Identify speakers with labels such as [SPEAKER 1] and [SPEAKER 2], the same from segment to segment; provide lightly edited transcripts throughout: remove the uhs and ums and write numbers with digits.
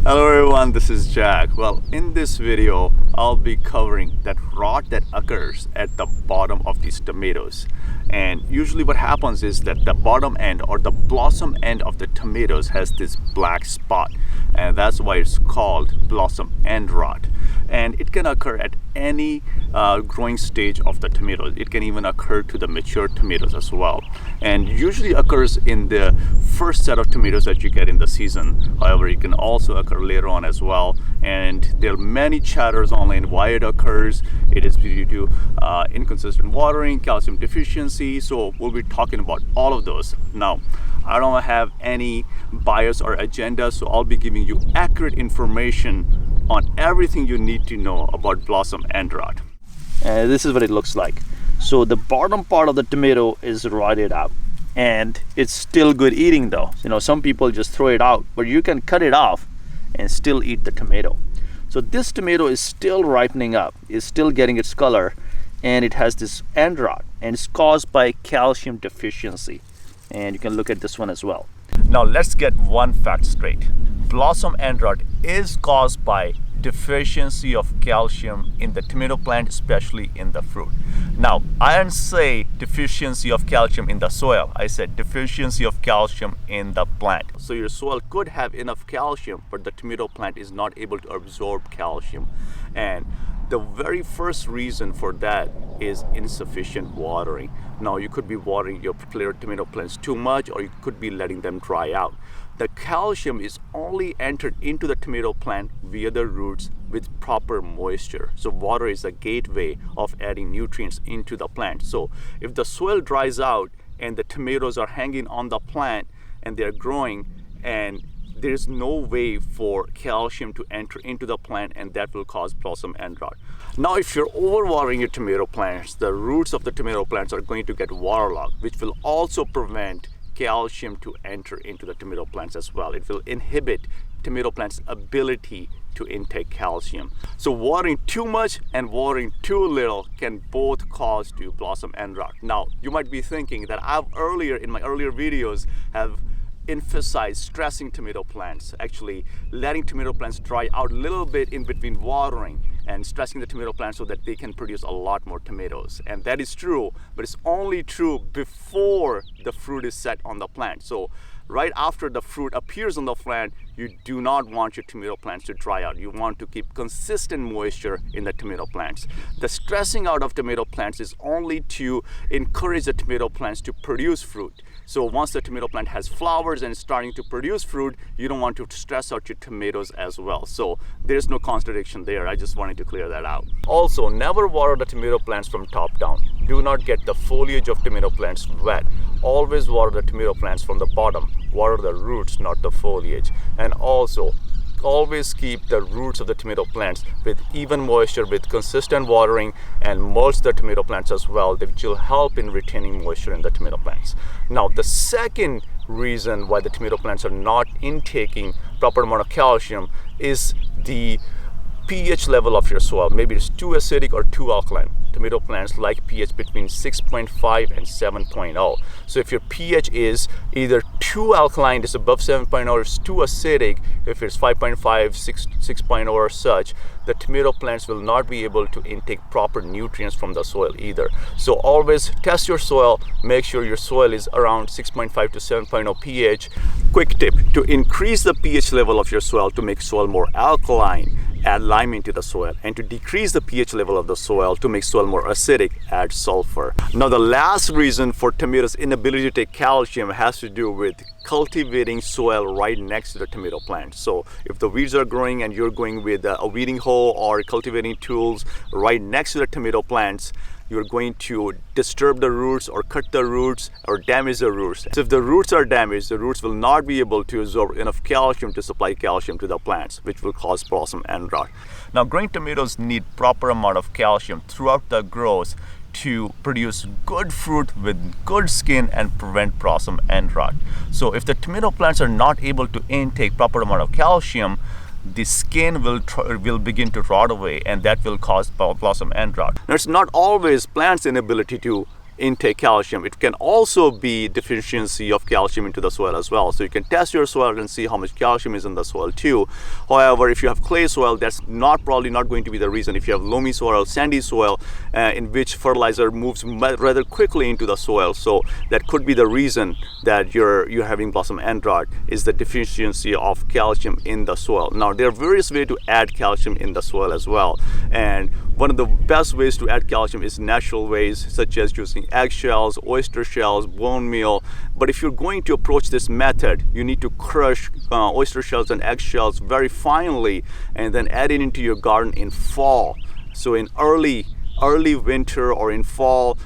[SPEAKER 1] Hello everyone, this is Jack. Well, in this video, I'll be covering that rot that occurs at the bottom of these tomatoes. And usually what happens is that the bottom end or the blossom end of the tomatoes has this black spot. And that's why it's called blossom end rot. And it can occur at any growing stage of the tomatoes. It can even occur to the mature tomatoes as well. And usually occurs in the first set of tomatoes that you get in the season. However, it can also occur later on as well. And there are many chatters online why it occurs. It is due to inconsistent watering, calcium deficiency. So we'll be talking about all of those. Now, I don't have any bias or agenda, so I'll be giving you accurate information on everything you need to know about blossom end rot. And this is what it looks like. So the bottom part of the tomato is rotted out, and it's still good eating though. You know, some people just throw it out, but you can cut it off and still eat the tomato. So this tomato is still ripening up, is still getting its color, and it has this end rot, and it's caused by calcium deficiency. And you can look at this one as well. Now let's get one fact straight. Blossom end rot is caused by deficiency of calcium in the tomato plant, especially in the fruit. Now, I didn't say deficiency of calcium in the soil. I said deficiency of calcium in the plant. So your soil could have enough calcium, but the tomato plant is not able to absorb calcium. And the very first reason for that is insufficient watering. Now, you could be watering your tomato plants too much, or you could be letting them dry out. The calcium is only entered into the tomato plant via the roots with proper moisture. So water is a gateway of adding nutrients into the plant. So if the soil dries out and the tomatoes are hanging on the plant and they're growing, and there's no way for calcium to enter into the plant, and that will cause blossom end rot. Now, if you're overwatering your tomato plants, the roots of the tomato plants are going to get waterlogged, which will also prevent calcium to enter into the tomato plants as well. It will inhibit tomato plants' ability to intake calcium. So watering too much and watering too little can both cause to blossom end rot. Now, you might be thinking that in my earlier videos have emphasized stressing tomato plants, actually letting tomato plants dry out a little bit in between watering and stressing the tomato plants so that they can produce a lot more tomatoes. And that is true, but it's only true before the fruit is set on the plant. So right after the fruit appears on the plant, you do not want your tomato plants to dry out. You want to keep consistent moisture in the tomato plants. The stressing out of tomato plants is only to encourage the tomato plants to produce fruit. So once the tomato plant has flowers and is starting to produce fruit, you don't want to stress out your tomatoes as well. So there's no contradiction there. I just wanted to clear that out. Also, never water the tomato plants from top down. Do not get the foliage of tomato plants wet. Always water the tomato plants from the bottom. Water the roots, not the foliage. And also, always keep the roots of the tomato plants with even moisture, with consistent watering, and mulch the tomato plants as well, which will help in retaining moisture in the tomato plants. Now, the second reason why the tomato plants are not intaking proper amount of calcium is the pH level of your soil. Maybe it's too acidic or too alkaline. Tomato plants like pH between 6.5 and 7.0. So if your pH is either too alkaline, it's above 7.0, or it's too acidic, if it's 5.5, 6.0 or such, the tomato plants will not be able to intake proper nutrients from the soil either. So always test your soil, make sure your soil is around 6.5 to 7.0 pH. Quick tip, to increase the pH level of your soil to make soil more alkaline, add lime into the soil, and to decrease the pH level of the soil to make soil more acidic, add sulfur. Now, the last reason for tomatoes' inability to take calcium has to do with cultivating soil right next to the tomato plant. So if the weeds are growing and you're going with a weeding hoe or cultivating tools right next to the tomato plants, you're going to disturb the roots or cut the roots or damage the roots. So if the roots are damaged, the roots will not be able to absorb enough calcium to supply calcium to the plants, which will cause blossom end rot. Now, growing tomatoes need proper amount of calcium throughout the growth to produce good fruit with good skin and prevent blossom end rot. So if the tomato plants are not able to intake proper amount of calcium, the skin will begin to rot away, and that will cause blossom end rot. Now, it's not always plants' inability to intake calcium. It can also be deficiency of calcium into the soil as well. So you can test your soil and see how much calcium is in the soil too. However, if you have clay soil, that's probably not going to be the reason. If you have loamy soil, sandy soil, in which fertilizer moves rather quickly into the soil, so that could be the reason that you're having blossom end rot, is the deficiency of calcium in the soil. Now, there are various ways to add calcium in the soil as well, and one of the best ways to add calcium is natural ways, such as using eggshells, oyster shells, bone meal. But if you're going to approach this method, you need to crush oyster shells and eggshells very finely and then add it into your garden in fall. So in early winter or in fall,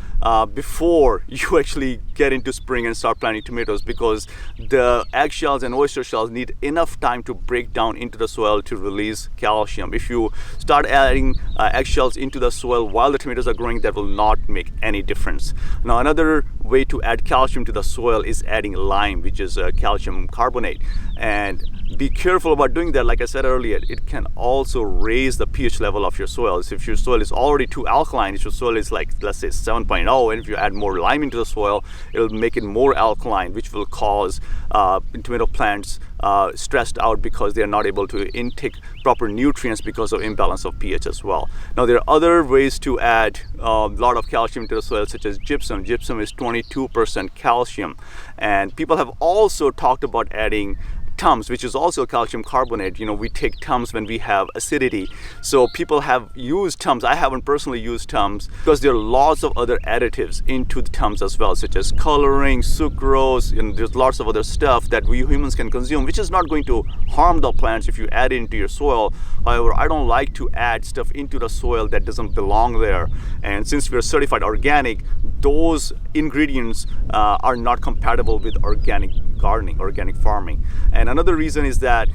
[SPEAKER 1] before you actually get into spring and start planting tomatoes, because the eggshells and oyster shells need enough time to break down into the soil to release calcium. If you start adding eggshells into the soil while the tomatoes are growing, that will not make any difference. Now, another way to add calcium to the soil is adding lime, which is calcium carbonate. And be careful about doing that. Like I said earlier, it can also raise the pH level of your soil. So if your soil is already too alkaline, if your soil is like, let's say 7.0, and if you add more lime into the soil, it'll make it more alkaline, which will cause tomato plants stressed out because they are not able to intake proper nutrients because of imbalance of pH as well. Now, there are other ways to add a lot of calcium to the soil, such as gypsum. Gypsum is 22% calcium, and people have also talked about adding Tums, which is also calcium carbonate. You know, we take Tums when we have acidity. So people have used Tums. I haven't personally used Tums because there are lots of other additives into the Tums as well, such as coloring, sucrose, and there's lots of other stuff that we humans can consume, which is not going to harm the plants if you add it into your soil. However, I don't like to add stuff into the soil that doesn't belong there. And since we're certified organic, those ingredients are not compatible with organic gardening, organic farming. And another reason is that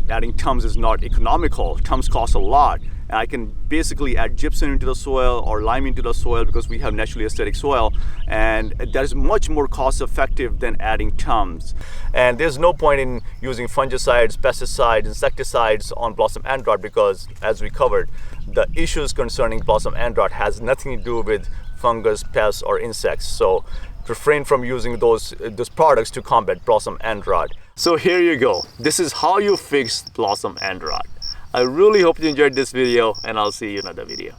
[SPEAKER 1] adding Tums is not economical. Tums cost a lot. And I can basically add gypsum into the soil or lime into the soil because we have naturally acidic soil, and that is much more cost effective than adding Tums. And there's no point in using fungicides, pesticides, insecticides on blossom end rot, because as we covered, the issues concerning blossom end rot has nothing to do with fungus, pests, or insects. So refrain from using those products to combat blossom end rot. So here you go. This is how you fix blossom end rot. I really hope you enjoyed this video, and I'll see you in another video.